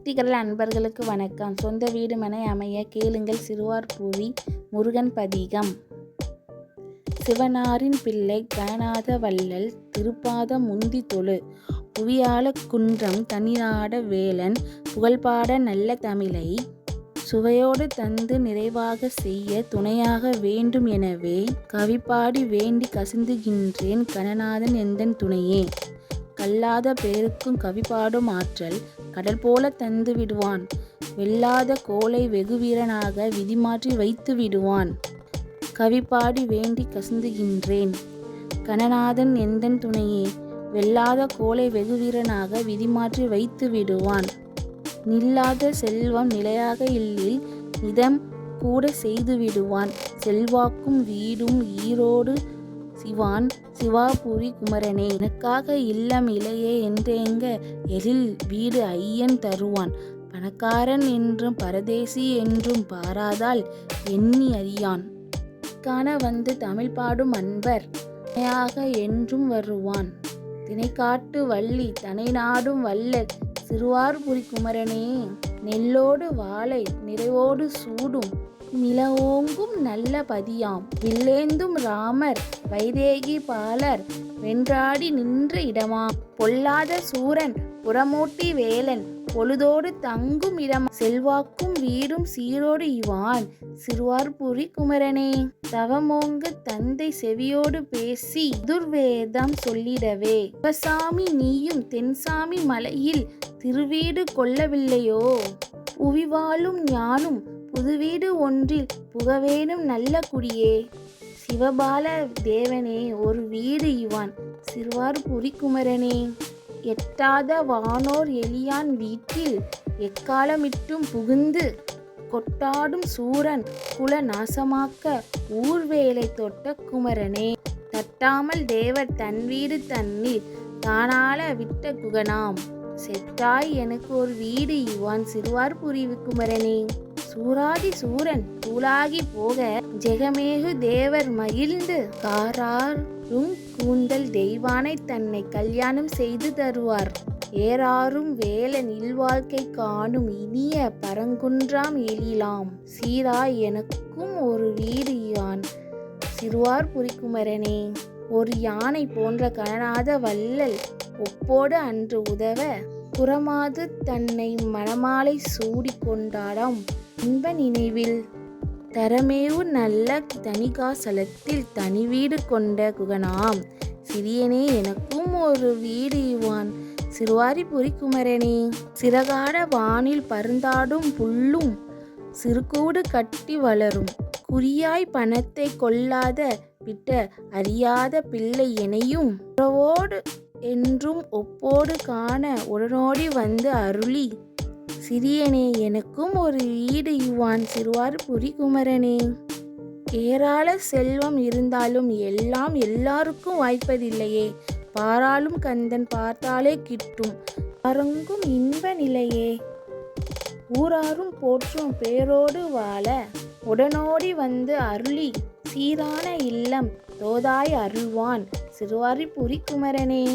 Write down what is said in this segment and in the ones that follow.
பக்திகடல் அன்பர்களுக்கு வணக்கம். சொந்த வீடு மனை அமைய கேளுங்கள் சிறுவார்புரி முருகன் பதிகம். சிவனாரின் பிள்ளை கணநாத வள்ளல் திருப்பாத முந்தி தொழு புவியாள குன்றம் தனிநாட வேலன் புகழ்பாட நல்ல தமிழை சுவையோடு தந்து நிறைவாக செய்ய துணையாக வேண்டும். எனவே கவிப்பாடி வேண்டி கசிந்துகின்றேன் கணநாதன் எந்தன் துணையே. கல்லாத பேருக்கும் கவிப்பாடும் ஆற்றல் கடல் போல தந்து விடுவான். வெல்லாத கோலை வெகுவீரனாக விதிமாற்றி வைத்து விடுவான். கவிப்பாடி வேண்டி கசிந்துகின்றேன் கணநாதன் எந்தன் துணையே. வெல்லாத கோலை வெகுவீரனாக விதிமாற்றி வைத்து விடுவான். நில்லாத செல்வம் நிலையாக இல்லில் நிதம் கூட செய்து விடுவான். செல்வாக்கும் வீடும் ஈரோடு சிவான் சிவாபுரி குமரனே. எனக்காக இல்லம் இளையே என்றேங்க எழில் வீடு ஐயன் தருவான். பணக்காரன் என்றும் பரதேசி என்றும் பாராதால் எண்ணி அறியான். காண வந்து தமிழ் பாடும் அன்பர் துணையாக என்றும் வருவான். திணைக்காட்டு வள்ளி தனை நாடும் வள்ளல் சிறுவார்புரி குமரனே. நெல்லோடு வாழை நிறைவோடு சூடும் நிலவோங்கும் நல்ல பதியாம். வில்லேந்தும் ராமர் வைதேகி பாலர் வென்றாடி நின்ற இடமாம். பொல்லாத சூரன் புறமூட்டி வேலன் பொழுதோடு தங்கும் இடம். செல்வாக்கும் வீடும் சீரோடு இவான் சிறுவார்புரி குமரனே. தவமோங்க தந்தை செவியோடு பேசி துர்வேதம் சொல்லிடவே. சிவசாமி நீயும் தென்சாமி மலையில் திருவீடு கொள்ளவில்லையோ. புவி வாழும் ஞானும் புதுவீடு ஒன்றில் புகவேணும் நல்ல குடியே. சிவபால தேவனே ஒரு வீடு இவான் சிறுவார்புரி குமரனே. எட்டாத வானோர் எளியான் வீட்டில் எக்காலமிட்டும் புகுந்து கொட்டாடும் சூரன் குல நாசமாக்க ஊர்வேலை தொட்ட குமரனே. தட்டாமல் தேவர் தன் வீடு தன்னில் தானால விட்ட குகனாம். செத்தாய் எனக்கு ஒரு வீடு இவான் சிறுவார்புரி குமரனே. சூராதி சூரன் தூளாகி போக ஜெகமேகு தேவர் மகிழ்ந்து காராரும் கூந்தல் தெய்வானை தன்னை கல்யாணம் செய்து தருவார். ஏறாரும் வேலன் இல்வாழ்க்கை காணும் இனிய பரங்குன்றாம் எழிலாம். சீராய் எனக்கும் ஒரு வீடு இவான் சிறுவார்புரி குமரனே. ஒரு யானை போன்ற கணநாத வள்ளல் ஒப்போடு அன்று உதவ புறமாது தன்னை மணமாலை சூடி கொண்டாடாம் இன்ப நினைவில். தரமேவு நல்ல தனிகாசலத்தில் தனி வீடு கொண்ட குகனாம். சிறியனே எனக்கும் ஒரு வீடு இவான் சிறுவார்புரி குமரனே. சிறகாட வானில் பருந்தாடும் புல்லும் சிறுகூடு கட்டி வளரும். குறியாய் பணத்தை கொள்ளாத விட்ட அறியாத பிள்ளை எனையும் உறவோடு என்றும் ஒப்போடு காண உடனோடி வந்து அருளி. சிறியனே எனக்கும் ஒரு வீடு இவான் சிறுவார்புரி குமரனே. ஏராள செல்வம் இருந்தாலும் எல்லாம் எல்லாருக்கும் வாய்ப்பதில்லையே. பாராளும் கந்தன் பார்த்தாலே கிட்டும் பரங்கும் இன்ப நிலையே. ஊராரும் போற்றும் பேரோடு வாழ உடனோடி வந்து அருளி. சீரான இல்லம் தோதாய் அருள்வான் சிறுவார்புரி குமரனே.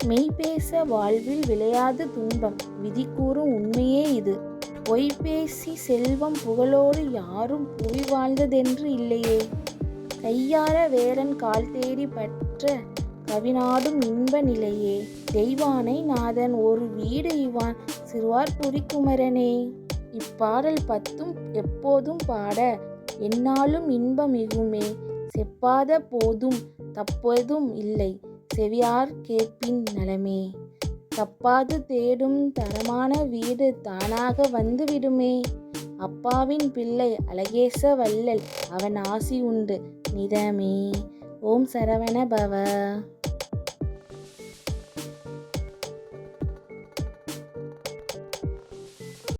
மெய்பேச வாழ்வில் விளையாது துன்பம் விதி கூறும் உண்மையே இது. பொய் பேசி செல்வம் புகழோடு யாரும் புவி வாழ்ந்ததென்று இல்லையே. கையாள வேலன் கால் தேடி பற்ற கவிநாடும் இன்ப நிலையே. தெய்வானை நாதன் ஒரு வீடு இவான் சிறுவார்புரி குமரனே. இப்பாடல் 10 எப்போதும் பாட எந்நாளும் இன்பம் மிகுமே. செப்பாத போதும் தப்பதும் இல்லை செவியார் கேட்பின் நலமே. தப்பாது தேடும் தரமான வீடு தானாக வந்து விடுமே. அப்பாவின் பிள்ளை அழகேச வள்ளல் அவன் ஆசி உண்டு நிதமே. ஓம் சரவண பவ.